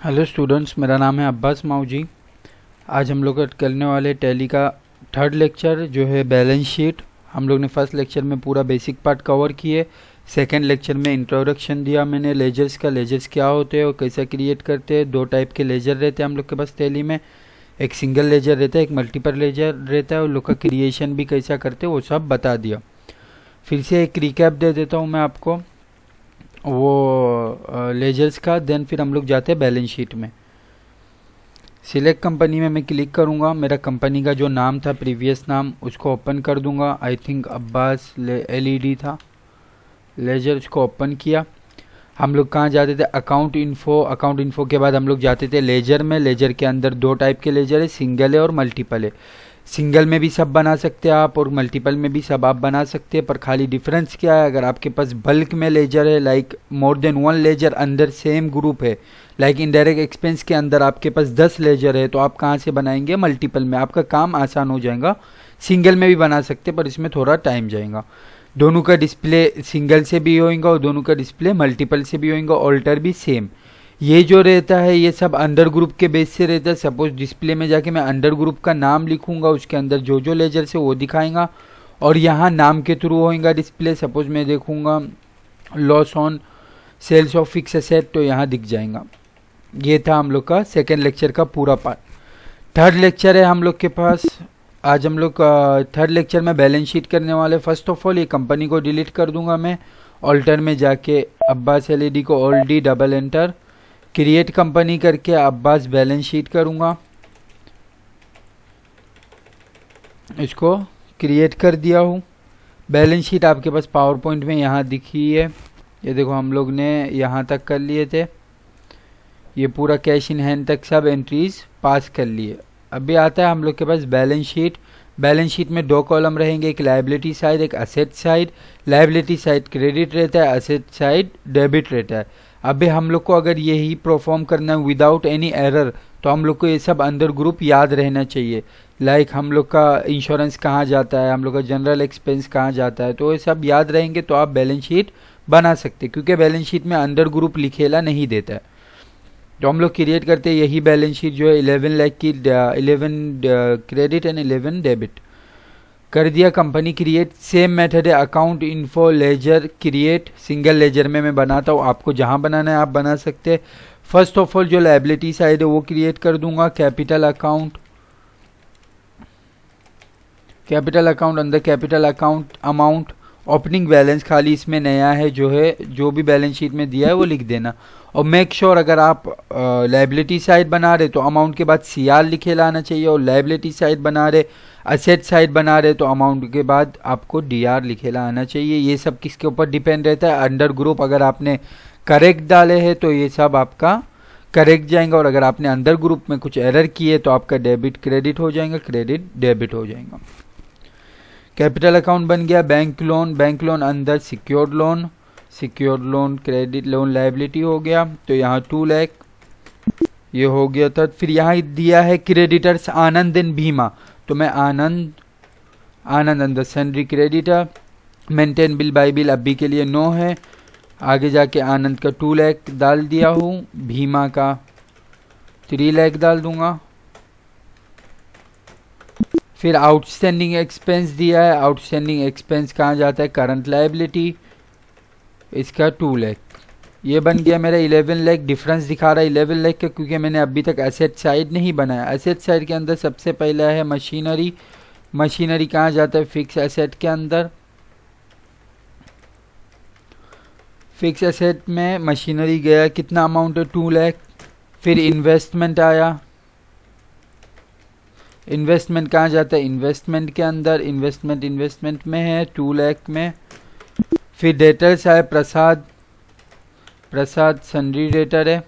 Hello students, मेरा नाम है अब्बास माऊ जी। आज हम लोग करने वाले टैली का थर्ड लेक्चर जो है बैलेंस शीट। हम लोग ने फर्स्ट लेक्चर में पूरा बेसिक पार्ट कवर किए। सेकंड लेक्चर में इंट्रोडक्शन दिया मैंने लेजर्स का, लेजर्स क्या होते हैं और कैसे क्रिएट करते हैं। दो टाइप के लेजर रहते हैं हम लोग के पास टैली में, एक सिंगल लेजर रहता है, एक मल्टीपल लेजर रहता है। और लोग का क्रिएशन भी कैसा करते हैं वो सब बता दिया। फिर से एक रिकैप दे देता हूँ मैं आपको वो लेजर्स का। देन फिर हम लोग जाते हैं बैलेंस शीट में। सिलेक्ट कंपनी में मैं क्लिक करूंगा। मेरा कंपनी का जो नाम था प्रीवियस नाम उसको ओपन कर दूंगा। आई थिंक अब्बास एलईडी था। लेजर उसको ओपन किया। हम लोग कहाँ जाते थे? Account info. अकाउंट इन्फो के बाद हम लोग जाते थे लेजर में। लेजर के अंदर दो टाइप के लेजर है, सिंगल है और मल्टीपल है। सिंगल में भी सब बना सकते हैं आप और मल्टीपल में भी सब आप बना सकते हैं, पर खाली डिफरेंस क्या है, अगर आपके पास बल्क में लेजर है, like more than one ledger अंदर सेम ग्रुप है, लाइक इनडायरेक्ट एक्सपेंस के अंदर आपके पास 10 लेजर है, तो आप कहाँ से बनाएंगे? मल्टीपल में। आपका काम आसान हो जाएगा। सिंगल में भी बना सकते हैं पर इसमें थोड़ा टाइम जाएगा। दोनों का डिस्प्ले सिंगल से भी होगा और दोनों का डिस्प्ले मल्टीपल से भी होगा। ऑल्टर भी सेम। ये जो रहता है ये सब अंडर ग्रुप के बेस से रहता है। सपोज डिस्प्ले में जाके मैं अंडर ग्रुप का नाम लिखूंगा, उसके अंदर जो जो लेजर से वो दिखाएगा और यहाँ नाम के थ्रू होगा डिस्प्ले। सपोज मैं देखूंगा loss on sales of fix asset, तो यहाँ दिख जाएगा। ये था हम लोग का सेकेंड लेक्चर का पूरा पार्ट। थर्ड लेक्चर है हम लोग के पास। आज हम लोग थर्ड लेक्चर में बैलेंस शीट करने वाले। फर्स्ट ऑफ ऑल ये कंपनी को डिलीट कर दूंगा मैं। ऑल्टर में जाके अब्बास एलईडी को all D double enter, create company करके अब्बास बैलेंस शीट करूंगा। इसको क्रिएट कर दिया हूँ। बैलेंस शीट आपके पास पावर पॉइंट में यहाँ दिखी है। ये देखो हम लोग ने यहाँ तक कर लिए थे। ये पूरा कैश इन हैंड तक सब एंट्रीज पास कर लिए। अभी आता है हम लोग के पास बैलेंस शीट। बैलेंस शीट में दो कॉलम रहेंगे, एक लायबिलिटी साइड एक asset side. Liability side credit रहता है, असेट साइड डेबिट रहता है। अभी हम लोग को अगर यही परफॉर्म करना है विदाउट एनी एरर, तो हम लोग को ये सब अंदर ग्रुप याद रहना चाहिए। लाइक हम लोग का इंश्योरेंस कहाँ जाता है, हम लोग का जनरल एक्सपेंस कहाँ जाता है, तो ये सब याद रहेंगे तो आप बैलेंस शीट बना सकते, क्योंकि बैलेंस शीट में अंडर ग्रुप लिखेला नहीं देता है। तो हम लोग क्रिएट करते हैं यही बैलेंस शीट जो है 11 लाख की, 11 क्रेडिट एंड 11 डेबिट कर दिया। कंपनी क्रिएट सेम मेथड है, account info ledger create. Single ledger में मैं बनाता हूँ, आपको जहाँ बनाना है आप बना सकते हैं। फर्स्ट ऑफ ऑल जो लायबिलिटी साइड है वो क्रिएट कर दूंगा। कैपिटल अकाउंट, कैपिटल अकाउंट अंदर capital account amount opening balance खाली इसमें नया है, जो है जो भी बैलेंस शीट में दिया है वो लिख देना। और मेक श्योर अगर आप लायबिलिटी साइड बना रहे तो अमाउंट के बाद सीआर लिखे लाना चाहिए, और लायबिलिटी साइड बना रहे असेट साइड बना रहे तो अमाउंट के बाद आपको डीआर लिखे लाना चाहिए। ये सब किसके ऊपर डिपेंड रहता है? अंडर ग्रुप अगर आपने करेक्ट डाले हैं तो ये सब आपका करेक्ट जाएगा, और अगर आपने अंडर ग्रुप में कुछ एरर किए तो आपका डेबिट क्रेडिट हो जाएगा, क्रेडिट डेबिट हो जाएगा। कैपिटल अकाउंट बन गया। बैंक लोन, बैंक लोन अंदर secured loan, secured loan credit loan liability हो गया। तो यहाँ 2 लाख ये हो गया था। फिर यहाँ दिया है क्रेडिटर्स आनंद एंड भीमा, तो मैं आनंद अंदर salary creditor. Maintain bill by bill अभी के लिए नो है। आगे जाके आनंद का 2 लाख डाल दिया हूँ, भीमा का 3 लाख डाल दूंगा। फिर आउटस्टैंडिंग एक्सपेंस दिया है। आउटस्टैंडिंग एक्सपेंस कहाँ जाता है? करंट लायबिलिटी, इसका 2 लाख। ये बन गया मेरा 11 लाख। डिफरेंस दिखा रहा है 11 लाख का, क्योंकि मैंने अभी तक एसेट साइड नहीं बनाया। एसेट साइड के अंदर सबसे पहला है मशीनरी। मशीनरी कहाँ जाता है? फिक्स एसेट के अंदर। फिक्स एसेट में मशीनरी गया, कितना अमाउंट है? 2 लाख। फिर इन्वेस्टमेंट आया। इन्वेस्टमेंट कहाँ जाता है? इन्वेस्टमेंट के अंदर। इन्वेस्टमेंट में है 2 लाख में। फिर डेटर्स आए प्रसाद, प्रसाद सन्ड्री डेटर है।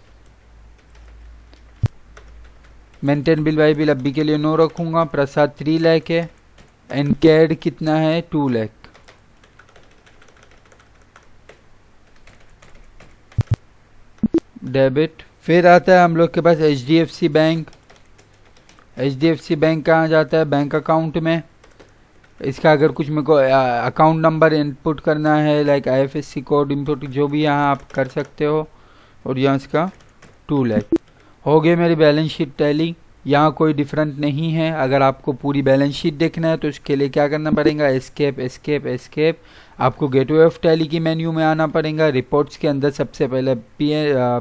मेंटेन बिल बाई बिल अभी के लिए नो रखूंगा। प्रसाद 3 लाख है। एनकेड कितना है? 2 लाख। डेबिट। फिर आता है हम लोग के पास एचडीएफसी बैंक। एचडीएफसी बैंक कहाँ जाता है? बैंक अकाउंट में। इसका अगर कुछ मेरे को अकाउंट नंबर इनपुट करना है, लाइक आईएफएससी कोड इनपुट, जो भी यहाँ आप कर सकते हो। और यहाँ इसका 2 लाख। हो गई मेरी बैलेंस शीट टैली। यहाँ कोई डिफरेंट नहीं है। अगर आपको पूरी बैलेंस शीट देखना है तो इसके लिए क्या करना पड़ेगा, एस्केप एस्केप एस्केप। आपको गेटवे ऑफ टैली की मेन्यू में आना पड़ेगा। रिपोर्ट्स के अंदर सबसे पहले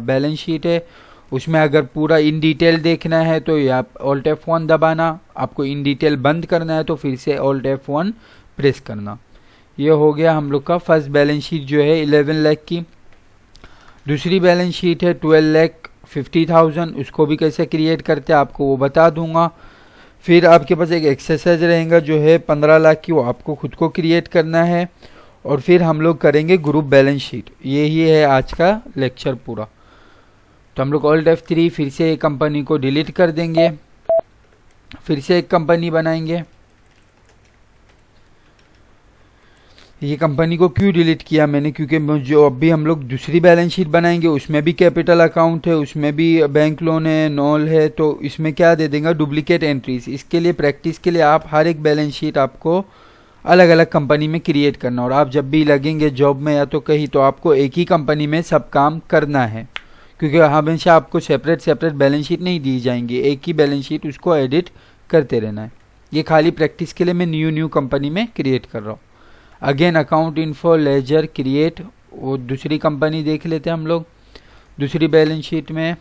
बैलेंस शीट है, उसमें अगर पूरा इन डिटेल देखना है तो या ऑल्ट F1 दबाना, आपको इन डिटेल बंद करना है तो फिर से ऑल्ट F1 प्रेस करना। ये हो गया हम लोग का फर्स्ट बैलेंस शीट जो है 11 लाख की। दूसरी बैलेंस शीट है 12,50,000, उसको भी कैसे क्रिएट करते हैं आपको वो बता दूंगा। फिर आपके पास एक एक्सरसाइज रहेगा जो है 15 लाख की, वो आपको खुद को क्रिएट करना है। और फिर हम लोग करेंगे ग्रुप बैलेंस शीट। यही है आज का लेक्चर पूरा। तो हम लोग ऑल्ट F3 फिर से एक कंपनी को डिलीट कर देंगे, फिर से एक कंपनी बनाएंगे। ये कंपनी को क्यों डिलीट किया मैंने, क्योंकि जो अभी हम लोग दूसरी बैलेंस शीट बनाएंगे उसमें भी कैपिटल अकाउंट है, उसमें भी बैंक लोन है, नॉल है, तो इसमें क्या दे देंगे, डुप्लीकेट एंट्रीज। इसके लिए प्रैक्टिस के लिए आप हर एक बैलेंस शीट आपको अलग अलग कंपनी में क्रिएट करना, और आप जब भी लगेंगे जॉब में या तो कहीं, तो आपको एक ही कंपनी में सब काम करना है, क्योंकि हमेशा आपको सेपरेट सेपरेट बैलेंस शीट नहीं दी जाएंगी, एक ही बैलेंस शीट उसको एडिट करते रहना है। ये खाली प्रैक्टिस के लिए मैं न्यू कंपनी में क्रिएट कर रहा हूँ। Again account info ledger create, वो दूसरी कंपनी देख लेते हैं हम लोग। दूसरी बैलेंस शीट में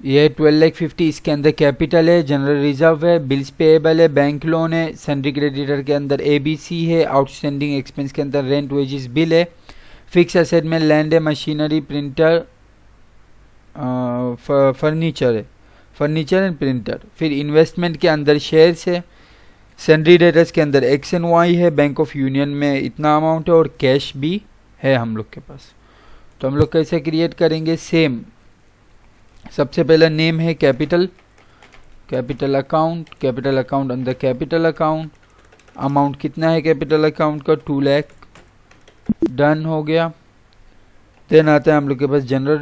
ये 12,50,000, इसके अंदर कैपिटल है, जनरल रिजर्व है, बिल्स पेएबल है, बैंक लोन है, सन्ड्री क्रेडिटर के अंदर ABC है, आउटस्टैंडिंग एक्सपेंस के अंदर रेंट वेजेस बिल है, फिक्स एसेट में लैंड है, मशीनरी, प्रिंटर, फर्नीचर है, फर्नीचर एंड प्रिंटर। फिर इन्वेस्टमेंट के अंदर शेयर्स है, सन्ड्री डेटर्स के अंदर X एंड Y है, बैंक ऑफ यूनियन में इतना अमाउंट है, और कैश भी है हम लोग के पास। तो हम लोग कैसे क्रिएट करेंगे, सेम। सबसे पहला नेम है कैपिटल, कैपिटल अकाउंट अंदर कैपिटल अकाउंट, अमाउंट कितना है कैपिटल अकाउंट का, 2 लाख। डन हो गया। देन आता है हम लोग के पास जनरल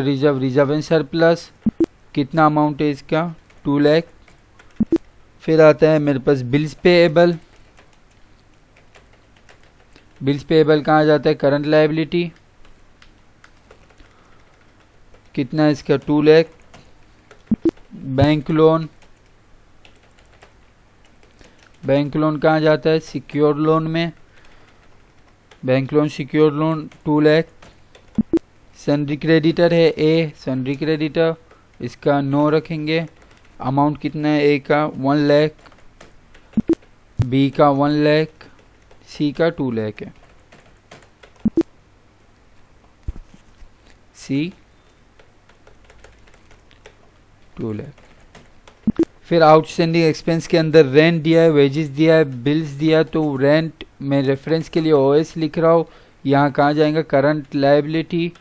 रिजर्व एंड सरप्लस, कितना अमाउंट है इसका, 2 लाख। फिर आता है मेरे पास बिल्स पेएबल कहाँ जाता है, करंट लायबिलिटी, कितना है इसका, 2 लाख। बैंक लोन कहाँ जाता है, सिक्योर लोन में, bank loan secure loan 2 lakh. Sundry creditor है A, सन्ड्री क्रेडिटर, इसका नो रखेंगे। अमाउंट कितना है, A का 1 लाख, B का 1 लाख, C का 2 लाख है, C 2 लाख। फिर आउटस्टैंडिंग एक्सपेंस के अंदर रेंट दिया है, वेजेस दिया है, बिल्स दिया, तो रेंट मैं रेफरेंस के लिए OS लिख रहा हूँ। यहाँ कहाँ जाएगा, करंट लायबिलिटी,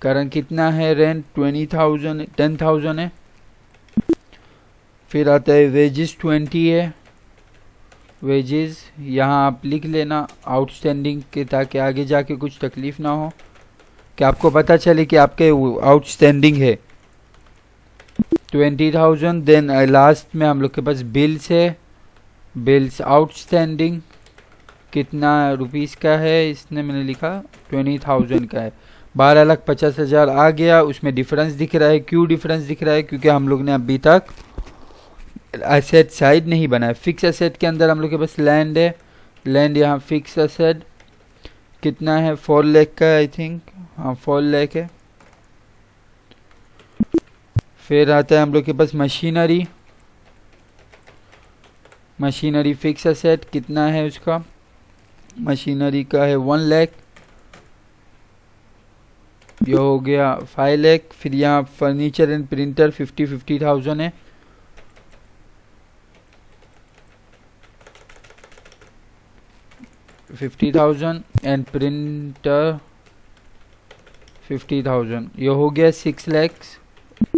करंट कितना है, रेंट 10,000 है। फिर आता है वेजेस 20 है, वेजेस यहाँ आप लिख लेना आउटस्टैंडिंग के, ताकि आगे जाके कुछ तकलीफ ना हो, कि आपको पता चले कि आपके आउटस्टैंडिंग है 20,000। देन लास्ट में हम लोग के पास बिल्स है, बिल्स आउटस्टैंडिंग कितना रुपीस का है, इसने मैंने लिखा 20,000 का है, 12,50,000 आ गया। उसमें डिफरेंस दिख रहा है, क्यों डिफरेंस दिख रहा है, क्योंकि हम लोग ने अभी तक एसेट साइड नहीं बनाया। फिक्स एसेट के अंदर हम लोग के पास लैंड है, लैंड यहाँ फिक्स एसेट कितना है, 4 लाख का आई थिंक, हाँ 4 लाख है। फिर आता है हम लोग के पास मशीनरी फिक्स एसेट कितना है उसका, मशीनरी का है 1 लाख, ये हो गया 5 लाख। फिर यहाँ फर्नीचर एंड प्रिंटर 50,000 है, एंड प्रिंटर 50,000, ये हो गया 6 लाख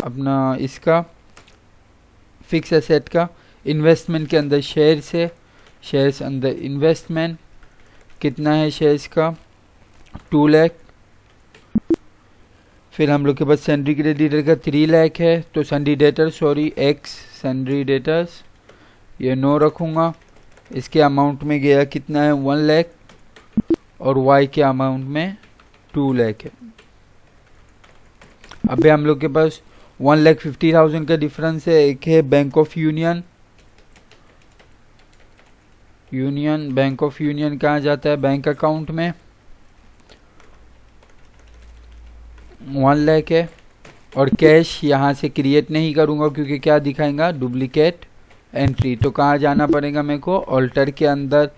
अपना इसका फिक्स एसेट का। इन्वेस्टमेंट के अंदर शेयर्स है, शेयर्स अंदर इन्वेस्टमेंट कितना है, शेयर्स का 2 लाख। फिर हम लोग के पास सन्ड्री क्रेडिटर का 3 लाख है, तो sundry debtor X sundry debtors ये नो रखूँगा। इसके अमाउंट में गया कितना है 1 लाख और वाई के अमाउंट में 2 लाख है। अभी हम लोग के पास 1,50,000 का डिफरेंस है। एक है bank of union, bank of union कहाँ जाता है बैंक अकाउंट में 1 लाख है। और कैश यहाँ से क्रिएट नहीं करूँगा क्योंकि क्या दिखाएगा डुप्लीकेट एंट्री। तो कहाँ जाना पड़ेगा मेरे को ऑल्टर के अंदर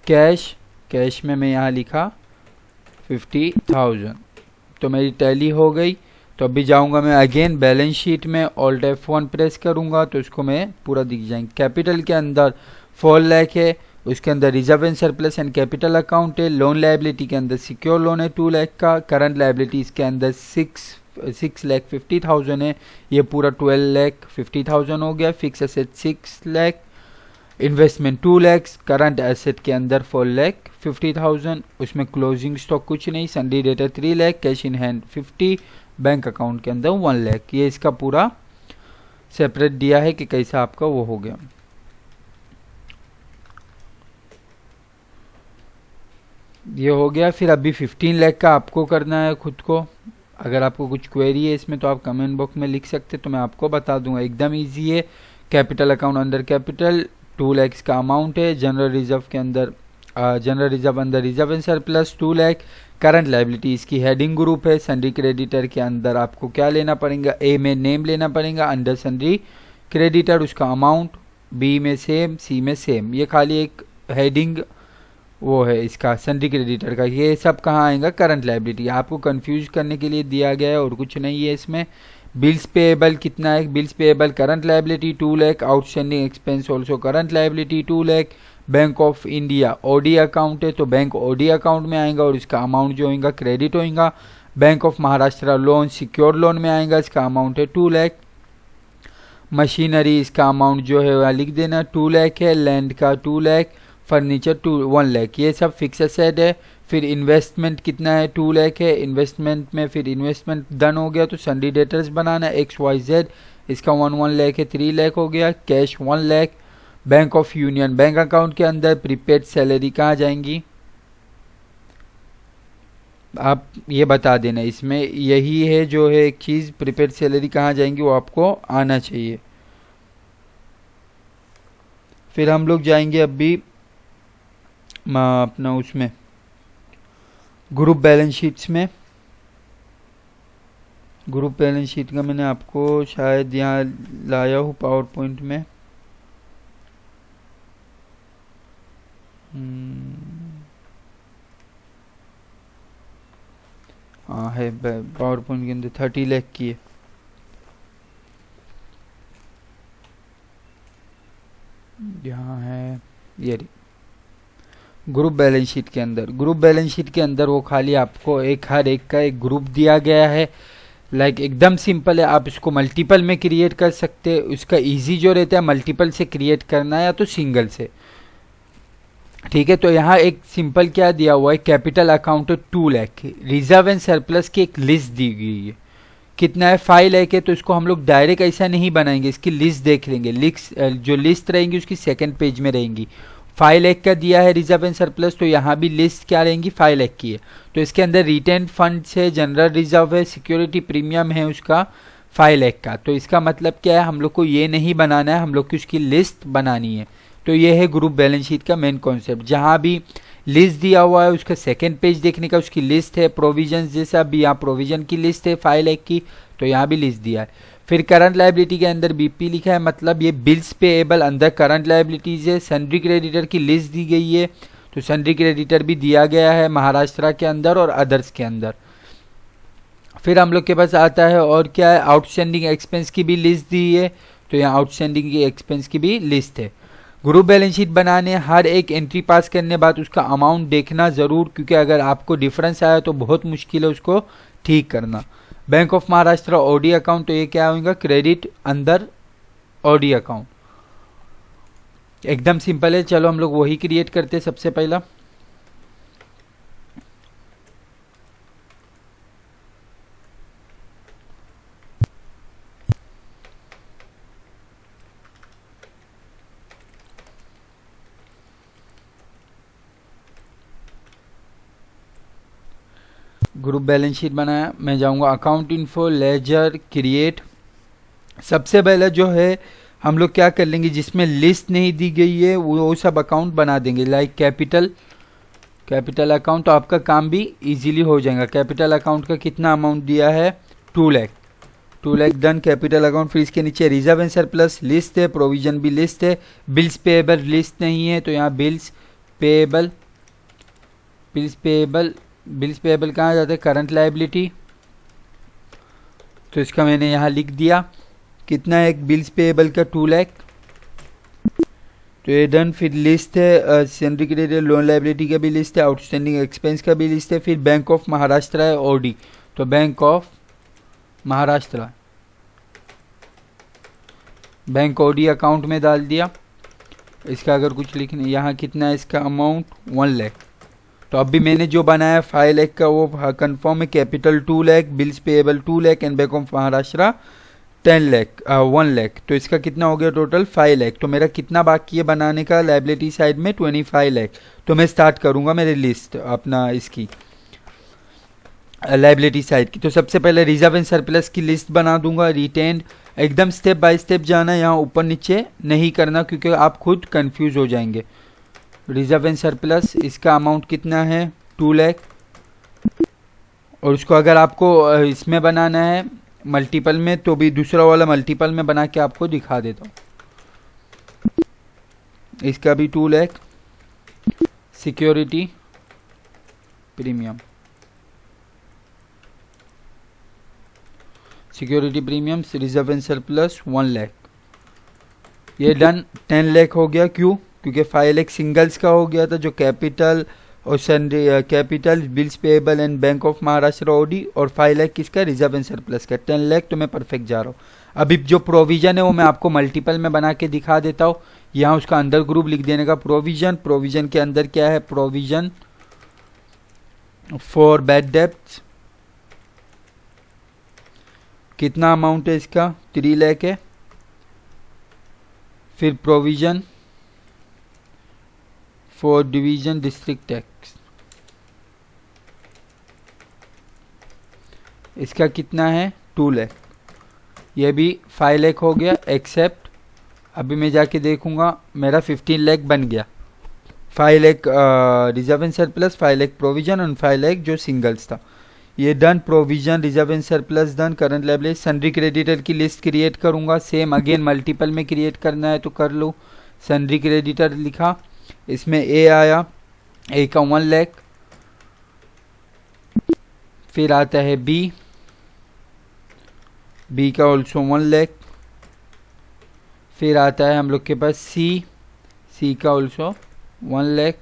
कैश में मैं यहाँ लिखा 50,000। तो मेरी टैली हो गई। तो अभी जाऊंगा मैं अगेन बैलेंस शीट में ऑल्ट F1 प्रेस करूंगा तो इसको मैं पूरा दिख जाएंगे। कैपिटल के अंदर 4 लाख है, उसके अंदर reserve and surplus and capital account है। लोन लायबिलिटी के अंदर सिक्योर लोन है 2 लाख का। करंट लायबिलिटीज के अंदर 6,50,000 है, ये पूरा 12,50,000 हो गया। Fix asset 6 lakh, investment 2 lakh, current asset के अंदर 4,50,000, उसमें क्लोजिंग स्टॉक कुछ नहीं, सन्डी debtor 3 lakh, cash in hand 50, bank account के अंदर 1 लाख। ये इसका पूरा सेपरेट दिया है कि कैसा आपका वो हो गया। ये हो गया। फिर अभी 15 लाख का आपको करना है खुद को। अगर आपको कुछ क्वेरी है इसमें तो आप कमेंट बॉक्स में लिख सकते, तो मैं आपको बता दूंगा। एकदम इजी है। कैपिटल अकाउंट अंदर कैपिटल 2 लाख का अमाउंट है। जनरल रिजर्व के अंदर जनरल रिजर्व अंदर reserve and surplus 2 lakh. Current liability इसकी हेडिंग ग्रुप है। सन्ड्री क्रेडिटर के अंदर आपको क्या लेना पड़ेगा, ए में नेम लेना पड़ेगा, अंडर सन्ड्री क्रेडिटर उसका अमाउंट, बी में सेम, सी में सेम। ये खाली एक हेडिंग वो है इसका सन्ड्री क्रेडिटर का। ये सब कहाँ आएगा करंट लायबिलिटी। आपको कंफ्यूज करने के लिए दिया गया है और कुछ नहीं है इसमें। बिल्स पेएबल कितना है, bills payable current liability 2 lakh, outstanding expense also current liability 2 lakh. Bank of India OD account है तो बैंक ओडी अकाउंट में आएगा और इसका अमाउंट जो होगा क्रेडिट होगा। Bank of Maharashtra loan secure loan में आएगा, इसका अमाउंट है 2 लाख। मशीनरी इसका अमाउंट जो है वह लिख देना 2 लाख है। लैंड का 2 लाख, फर्नीचर 1 लाख, ये सब फिक्स एसेट है। फिर इन्वेस्टमेंट कितना है 2 लाख है। इन्वेस्टमेंट में फिर इन्वेस्टमेंट डन हो गया तो सन्डी डेटर्स बनाना XYZ, इसका 1 लाख है 3 लाख हो गया। Cash 1 lakh. Bank of union bank account के अंदर प्रीपेड सैलरी कहाँ जाएंगी आप ये बता देना। इसमें यही है जो है एक चीज़, प्रीपेड सैलरी कहाँ जाएंगी वो आपको आना चाहिए। फिर हम लोग जाएंगे अभी अपना उसमें ग्रुप बैलेंस शीट्स में। ग्रुप बैलेंस शीट का मैंने आपको शायद यहाँ लाया हूँ पावर पॉइंट में। हाँ है पावर पॉइंट के अंदर 30 लाख की है। यहाँ है ये ग्रुप बैलेंस शीट के अंदर। ग्रुप बैलेंस शीट के अंदर वो खाली आपको हर एक का एक ग्रुप दिया गया है। एकदम सिंपल है, आप इसको मल्टीपल में क्रिएट कर सकते हैं। उसका इजी जो रहता है मल्टीपल से क्रिएट करना या तो सिंगल से, ठीक है। तो यहाँ एक सिंपल क्या दिया हुआ है, capital account 2 lakh, reserve and surplus की एक लिस्ट दी गई है। कितना है 5 लाख है। तो इसको हम लोग डायरेक्ट ऐसा नहीं बनाएंगे, इसकी लिस्ट देख लेंगे। जो लिस्ट रहेंगी उसकी सेकंड पेज में रहेंगी। 5 लाख का दिया है रिजर्व एंड सरप्लस, तो यहाँ भी लिस्ट क्या रहेंगी 5 लाख की है। तो इसके अंदर रिटेन फंड्स है, जनरल रिजर्व है, सिक्योरिटी प्रीमियम है उसका 5 लाख का। तो इसका मतलब क्या है, हम लोग को ये नहीं बनाना है, हम लोग को उसकी लिस्ट बनानी है। तो ये है ग्रुप बैलेंस शीट का मेन कॉन्सेप्ट। जहाँ भी लिस्ट दिया हुआ है उसका सेकंड पेज देखने का, उसकी लिस्ट है। प्रोविजन जैसा भी यहाँ प्रोविजन की लिस्ट है 5 लाख की, तो यहाँ भी लिस्ट दिया है। फिर करंट लायबिलिटी के अंदर बीपी लिखा है, मतलब ये बिल्स पेएबल अंदर करंट लायबिलिटीज है। सन्ड्री क्रेडिटर की लिस्ट दी गई है, तो सन्ड्री क्रेडिटर भी दिया गया है महाराष्ट्र के अंदर और अदर्स के अंदर। फिर हम लोग के पास आता है और क्या है, आउटस्टैंडिंग एक्सपेंस की भी लिस्ट दी है, तो यहाँ आउटस्टैंडिंग की एक्सपेंस की भी लिस्ट है। ग्रुप बैलेंस शीट बनाने हर एक एंट्री पास करने बाद उसका अमाउंट देखना ज़रूर, क्योंकि अगर आपको डिफरेंस आया तो बहुत मुश्किल है उसको ठीक करना। Bank of Maharashtra OD account, तो ये क्या होगा क्रेडिट अंदर ओडी अकाउंट। एकदम सिंपल है। चलो हम लोग वही क्रिएट करते हैं सबसे पहला। ग्रुप बैलेंस शीट बनाया, मैं जाऊंगा अकाउंट इन्फो, लेजर, क्रिएट। सबसे पहले जो है हम लोग क्या कर लेंगे, जिसमें लिस्ट नहीं दी गई है वो सब अकाउंट बना देंगे, लाइक कैपिटल अकाउंट। तो आपका काम भी इजीली हो जाएगा। कैपिटल अकाउंट का कितना अमाउंट दिया है, 2 lakh, 2 lakh done capital account. फिर इसके नीचे रिजर्व एंड सरप्लस लिस्ट है, प्रोविजन भी लिस्ट है, बिल्स पेएबल लिस्ट नहीं है तो यहाँ बिल्स पेएबल कहाँ जाते हैं, करंट लायबिलिटी। तो इसका मैंने यहाँ लिख दिया कितना है, एक बिल्स पेएबल का 2 लाख। तो ये डन। फिर लिस्ट है सैलरी क्रेडिट, लोन लायबिलिटी का भी लिस्ट है, आउटस्टैंडिंग एक्सपेंस का भी लिस्ट है। फिर बैंक ऑफ महाराष्ट्र है ओडी, तो bank of Maharashtra, bank OD account में डाल दिया। इसका अगर कुछ लिखने, यहाँ कितना है इसका अमाउंट, 1 लाख। तो अभी मैंने जो बनाया 5 लाख का वो कंफर्म है। Capital 2 lakh, bills payable 2 lakh and bank of Maharashtra 1 lakh. तो इसका कितना हो गया टोटल, 5 लाख। तो मेरा कितना बाकी है बनाने का लायबिलिटी साइड में, 25 लाख। तो मैं स्टार्ट करूंगा मेरी लिस्ट अपना इसकी लायबिलिटी साइड की। तो सबसे पहले रिजर्व एंड सरप्लस की लिस्ट बना दूंगा, रिटेन्ड। एकदम स्टेप बाय स्टेप जाना, यहाँ ऊपर नीचे नहीं करना क्योंकि आप खुद कंफ्यूज हो जाएंगे। रिजर्व एंड सरप्लस, इसका अमाउंट कितना है, 2 लाख। और उसको अगर आपको इसमें बनाना है मल्टीपल में, तो भी दूसरा वाला मल्टीपल में बना के आपको दिखा देता हूँ। इसका भी 2 lakh. Security premium, security premium, reserve and surplus 1 lakh. ये डन। 10 लाख हो गया, क्यों, क्योंकि 5 लाख सिंगल्स का हो गया था, जो कैपिटल और capital, bills payable and bank of Maharashtra OD, और 5 लाख किसका, रिजर्व एंड सरप्लस का। 10 लाख तो मैं परफेक्ट जा रहा हूँ। अभी जो प्रोविजन है वो मैं आपको मल्टीपल में बना के दिखा देता हूँ। यहाँ उसका अंदर ग्रुप लिख देने का प्रोविजन के अंदर क्या है, प्रोविजन फॉर बैड डेब्ट्स। कितना अमाउंट है इसका, 3 लाख है। फिर provision for division district tax, इसका कितना है, 2 लाख। ये भी 5 लाख हो गया एक्सेप्ट। अभी मैं जाके देखूंगा मेरा 15 लाख बन गया। 5 lakh reserve and surplus, 5 lakh provision और 5 लाख जो सिंगल्स था। ये done. Provision, reserve and surplus done. Current liability, sundry creditor की लिस्ट क्रिएट करूंगा। सेम अगेन मल्टीपल में क्रिएट करना है तो कर लो। सन्ड्री क्रेडिटर लिखा, इसमें ए आया, ए का 1 लाख। फिर आता है बी का ऑल्सो 1 लाख। फिर आता है हम लोग के पास सी का ऑल्सो 1 लाख।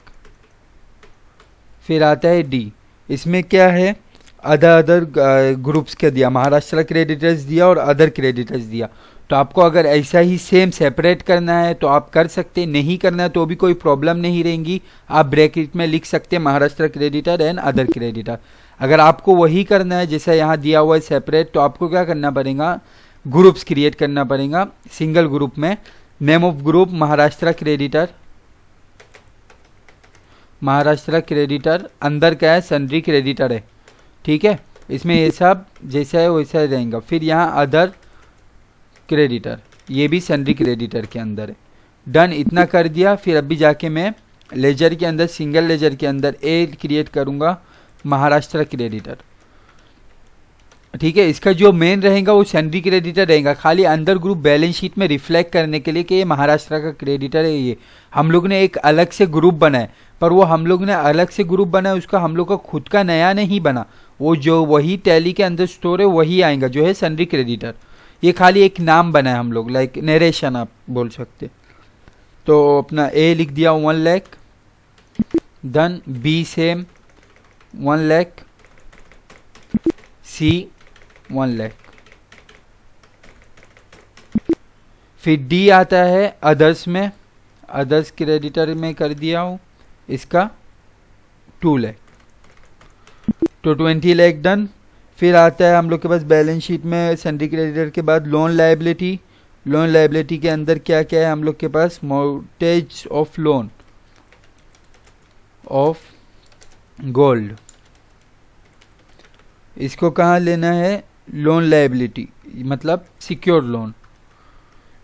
फिर आता है डी, इसमें क्या है, अदर ग्रुप्स का दिया, महाराष्ट्र क्रेडिटर्स दिया और अदर क्रेडिटर्स दिया। तो आपको अगर ऐसा ही सेम सेपरेट करना है तो आप कर सकते, नहीं करना है तो भी कोई प्रॉब्लम नहीं रहेंगी। आप ब्रैकेट में लिख सकते हैं Maharashtra creditor and other creditor. अगर आपको वही करना है जैसा यहाँ दिया हुआ है सेपरेट, तो आपको क्या करना पड़ेगा, ग्रुप्स क्रिएट करना पड़ेगा सिंगल ग्रुप में। Name of group Maharashtra creditor, अंदर क्या है, सन्ड्री क्रेडिटर है, ठीक है। इसमें ये सब जैसा है वैसा ही रहेगा। फिर यहाँ अदर क्रेडिटर, ये भी सन्ड्री क्रेडिटर के अंदर है। डन, इतना कर दिया। फिर अभी जाके मैं लेजर के अंदर, सिंगल लेजर के अंदर ए क्रिएट करूँगा, महाराष्ट्र क्रेडिटर, ठीक है। इसका जो मेन रहेगा वो सन्ड्री क्रेडिटर रहेगा, खाली अंदर ग्रुप बैलेंस शीट में रिफ्लेक्ट करने के लिए कि ये महाराष्ट्र का क्रेडिटर है। ये हम लोग ने एक अलग से ग्रुप बनाए, पर वो हम लोग ने अलग से ग्रुप बनाया, उसका हम लोग का खुद का नया नहीं बना। वो जो वही टैली के अंदर स्टोर है वही आएगा, जो है सन्ड्री क्रेडिटर। ये खाली एक नाम बनाया हम लोग, लाइक नरेशन आप बोल सकते। तो अपना ए लिख दिया 1 lakh. Done. B same 1 lakh. C 1 lakh. फिर डी आता है अदर्स में, अदर्स क्रेडिटर में कर दिया हूँ इसका 2 लाख। तो 20 लाख डन। फिर आता है हम लोग के पास बैलेंस शीट में सन्ड्री क्रेडिटर के बाद लोन लायबिलिटी। लोन लायबिलिटी के अंदर क्या क्या है हम लोग के पास, mortgage of loan of gold, इसको कहाँ लेना है, लोन लायबिलिटी मतलब सिक्योर्ड लोन,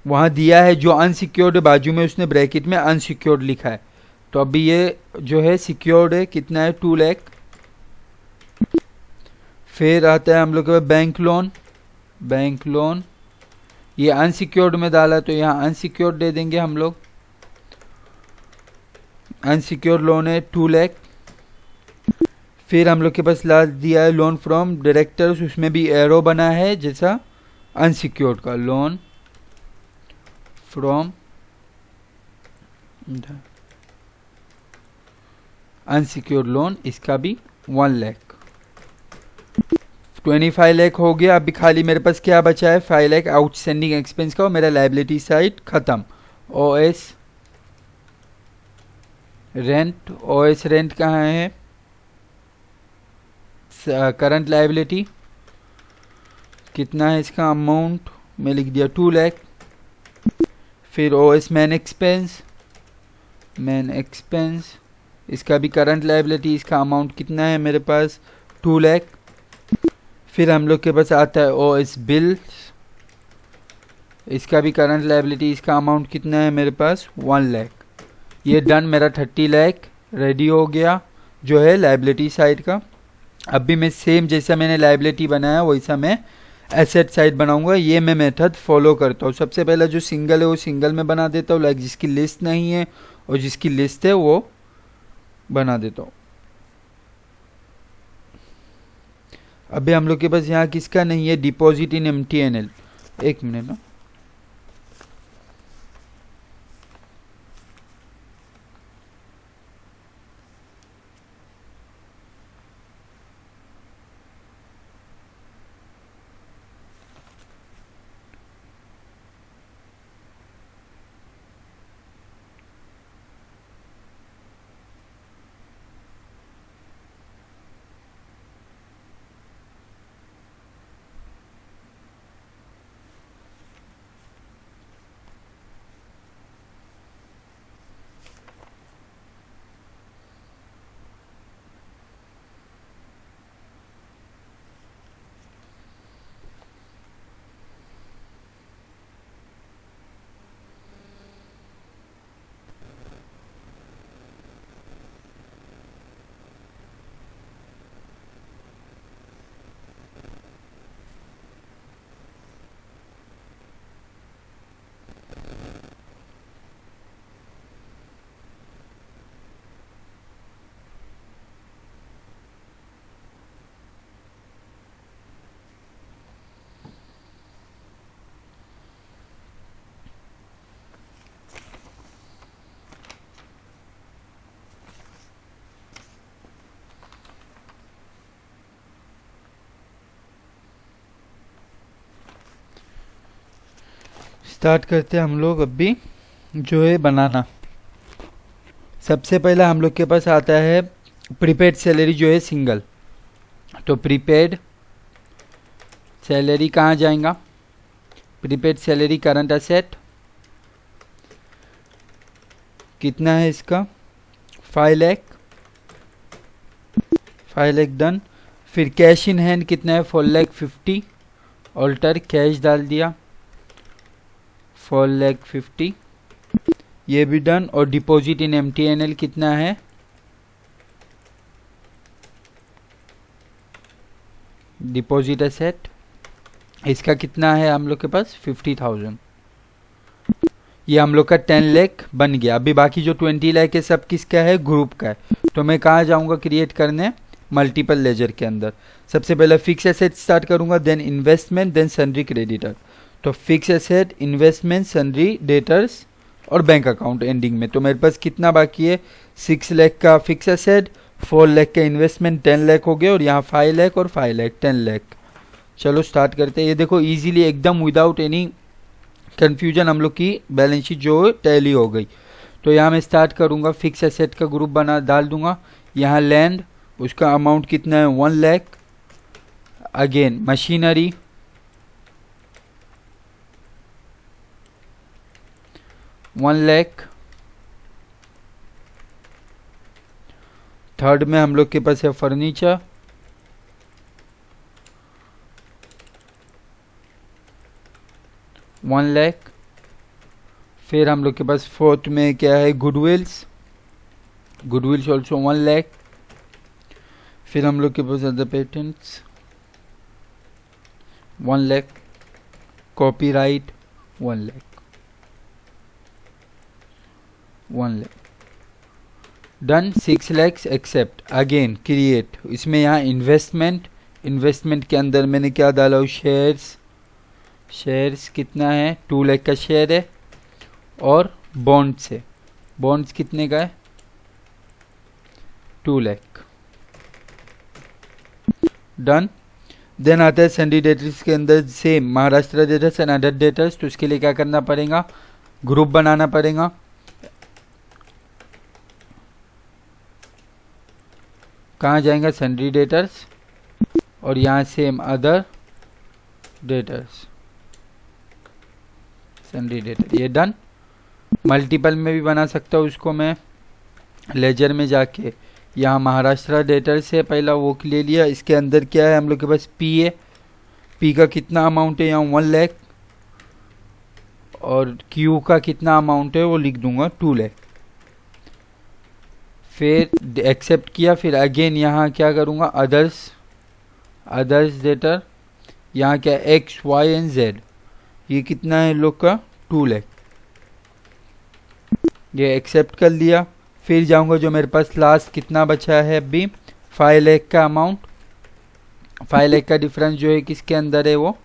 वहाँ दिया है जो अनसिक्योर्ड, बाजू में उसने ब्रैकेट में अनसिक्योर्ड लिखा है, तो अभी ये जो है सिक्योर्ड है, कितना है 2 लाख। फिर आता है हम लोग के पास बैंक लोन, बैंक लोन ये अनसिक्योर्ड में डाला तो यहाँ अनसिक्योर्ड दे देंगे हम लोग, अनसिक्योर्ड लोन है 2 लाख। फिर हम लोग के पास लास्ट दिया है लोन फ्रॉम डायरेक्टर्स, उसमें भी एरो बना है जैसा अनसिक्योर्ड का, लोन फ्रॉम अनसिक्योर्ड लोन, इसका भी 1 लाख। 25 लाख हो गया। अभी खाली मेरे पास क्या बचा है, 5 लाख आउटस्टैंडिंग एक्सपेंस का, और मेरा लाइबिलिटी साइड खत्म। ओएस रेंट, ओएस रेंट कहाँ है, करंट लाइबिलिटी कितना है, इसका अमाउंट मैं लिख दिया 2 लाख। फिर OS man expense, man expense इसका भी करंट लाइबिलिटी, इसका अमाउंट कितना है मेरे पास 2 लाख। फिर हम लोग के पास आता है ओएस बिल्स, इसका भी करंट लाइबिलिटी, इसका अमाउंट कितना है मेरे पास 1 लाख। ये डन, मेरा 30 लाख रेडी हो गया जो है लाइबिलिटी साइड का। अभी मैं सेम जैसा मैंने लाइबिलिटी बनाया वैसा मैं एसेट साइड बनाऊंगा। ये मैं मेथड फॉलो करता हूँ। सबसे पहला जो सिंगल है वो सिंगल में बना देता हूँ, लाइक जिसकी लिस्ट नहीं है, और जिसकी लिस्ट है वो बना देता हूँ। अभी हम लोग के पास यहाँ किसका नहीं है, डिपॉजिट इन MTNL। एक मिनट ना, स्टार्ट करते हैं हम लोग अभी जो है बनाना। सबसे पहला हम लोग के पास आता है प्रीपेड सैलरी जो है सिंगल, तो प्रीपेड सैलरी कहाँ जाएगा, प्रीपेड सैलरी करंट असेट कितना है इसका 5 लाख, 5 लाख डन। फिर कैश इन हैंड कितना है 4 लाख 50, ऑल्टर कैश डाल दिया 4 लाख 50, ये भी डन। और डिपॉजिट इन MTNL कितना है, डिपॉजिट एसेट इसका कितना है हम लोग के पास 50,000, ये हम लोग का 10 लाख बन गया। अभी बाकी जो 20 लाख है सब किसका है, ग्रुप का है। तो मैं कहाँ जाऊँगा क्रिएट करने, मल्टीपल लेजर के अंदर। सबसे पहले फिक्स एसेट स्टार्ट करूँगा, then investment, then sundry creditor. तो fix asset, investment, sundry debtors और बैंक अकाउंट एंडिंग में। तो मेरे पास कितना बाकी है 6 लाख का फिक्स एसेट, 4 लाख का इन्वेस्टमेंट, 10 लाख हो गया, और यहाँ 5 लाख और 5 लाख 10 लाख। चलो स्टार्ट करते हैं। ये देखो इजीली एकदम विदाउट एनी कन्फ्यूजन हम लोग की बैलेंस शीट जो टैली हो गई। तो यहाँ मैं स्टार्ट करूँगा, फिक्स एसेट का ग्रुप बना डाल दूंगा। यहाँ लैंड, उसका अमाउंट कितना है 1 lakh. Again machinery, one lakh. Third में हम लोग के पास है फर्नीचर, 1,00,000। फिर हम लोग के पास फोर्थ में क्या है, गुडविल्स ऑल्सो 1,00,000। फिर हम लोग के पास other patents 1,00,000, copyright 1,00,000 done. 6,00,000 accept. Again create, इसमें यहाँ इन्वेस्टमेंट के अंदर मैंने क्या डाला हूँ, शेयर्स कितना है, 2,00,000 का शेयर है। और बॉन्ड्स कितने का है, 2,00,000 डन। देन आता है सन्डी डेटर्स के अंदर same Maharashtra debtors and other debtors. तो उसके लिए क्या करना पड़ेगा, ग्रुप बनाना पड़ेगा। कहाँ जाएंगे, सन्डी डेटर्स, और यहाँ सेम अदर डेटर्स, सन्डी डेटर, ये डन। मल्टीपल में भी बना सकता हूँ उसको मैं, लेजर में जाके यहाँ महाराष्ट्र डेटर्स है पहला, वो ले लिया। इसके अंदर क्या है, हम लोग के पास पी है, पी का कितना अमाउंट है यहाँ 1,00,000, और क्यू का कितना अमाउंट है वो लिख दूंगा 2,00,000। फिर एक्सेप्ट किया। फिर अगेन यहाँ क्या करूँगा, अदर्स डेटर, यहाँ क्या एक्स वाई एंड जेड, ये कितना है लोग का 2,00,000, ये एक्सेप्ट कर लिया। फिर जाऊंगा जो मेरे पास लास्ट कितना बचा है अभी, 5,00,000 का अमाउंट। 5,00,000 का डिफरेंस जो है किसके अंदर है, वो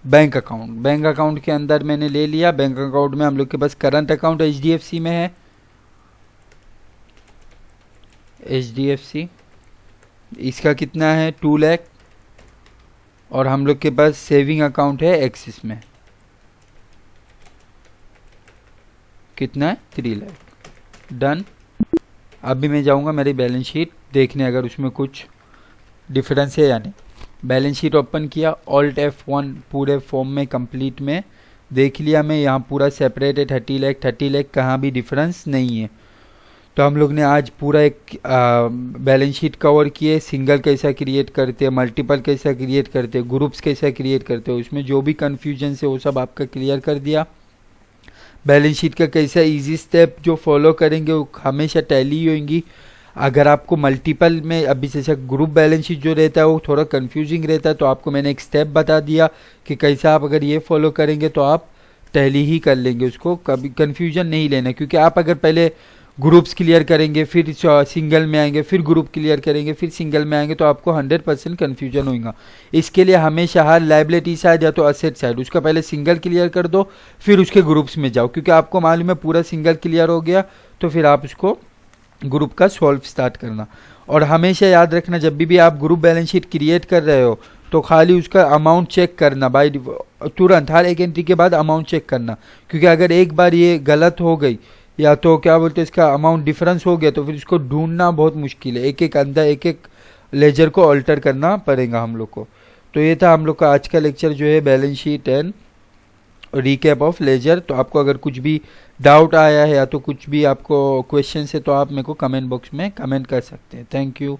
बैंक अकाउंट के अंदर मैंने ले लिया। बैंक अकाउंट में हम लोग के पास करंट अकाउंट HDFC में है, HDFC, इसका कितना है 2,00,000। और हम लोग के पास सेविंग अकाउंट है एक्सिस में, कितना है 3,00,000 डन। अभी मैं जाऊंगा मेरी बैलेंस शीट देखने अगर उसमें कुछ डिफरेंस है या नहीं। बैलेंस शीट ओपन किया, ऑल्ट F1 पूरे फॉर्म में कंप्लीट में देख लिया मैं, यहाँ पूरा सेपरेट है 30,00,000 कहाँ भी डिफरेंस नहीं है। तो हम लोग ने आज पूरा एक बैलेंस शीट कवर किए, सिंगल कैसा क्रिएट करते हैं, मल्टीपल कैसा क्रिएट करते हैं, ग्रुप्स कैसा क्रिएट करते हैं, उसमें जो भी कन्फ्यूजन है वो सब आपका क्लियर कर दिया। बैलेंस शीट का कैसा इजी स्टेप जो फॉलो करेंगे वो हमेशा टैली होंगी। अगर आपको मल्टीपल में अभी जैसे ग्रुप बैलेंस शीट जो रहता है वो थोड़ा कंफ्यूजिंग रहता है, तो आपको मैंने एक स्टेप बता दिया कि कैसा आप अगर ये फॉलो करेंगे तो आप टैली ही कर लेंगे, उसको कभी कन्फ्यूजन नहीं लेना। क्योंकि आप अगर पहले ग्रुप्स क्लियर करेंगे, फिर सिंगल में आएंगे, फिर ग्रुप क्लियर करेंगे, फिर सिंगल में आएंगे, तो आपको 100% कन्फ्यूजन होगा। इसके लिए हमेशा हर लाइबिलिटी साइड या तो असेट साइड उसका पहले सिंगल क्लियर कर दो, फिर उसके ग्रुप्स में जाओ। क्योंकि आपको मालूम है पूरा सिंगल क्लियर हो गया तो फिर आप उसको ग्रुप का सॉल्व स्टार्ट करना। और हमेशा याद रखना जब भी आप ग्रुप बैलेंस शीट क्रिएट कर रहे हो तो खाली उसका अमाउंट चेक करना, बाय तुरंत हर एक एंट्री के बाद अमाउंट चेक करना। क्योंकि अगर एक बार ये गलत हो गई या तो क्या बोलते हैं इसका अमाउंट डिफरेंस हो गया तो फिर इसको ढूंढना बहुत मुश्किल है, एक एक लेजर को अल्टर करना पड़ेगा हम लोग को। तो ये था हम लोग का आज का लेक्चर जो है balance sheet and recap of ledger. तो आपको अगर कुछ भी डाउट आया है या तो कुछ भी आपको क्वेश्चन है तो आप मेरे को कमेंट बॉक्स में कमेंट कर सकते हैं। Thank you.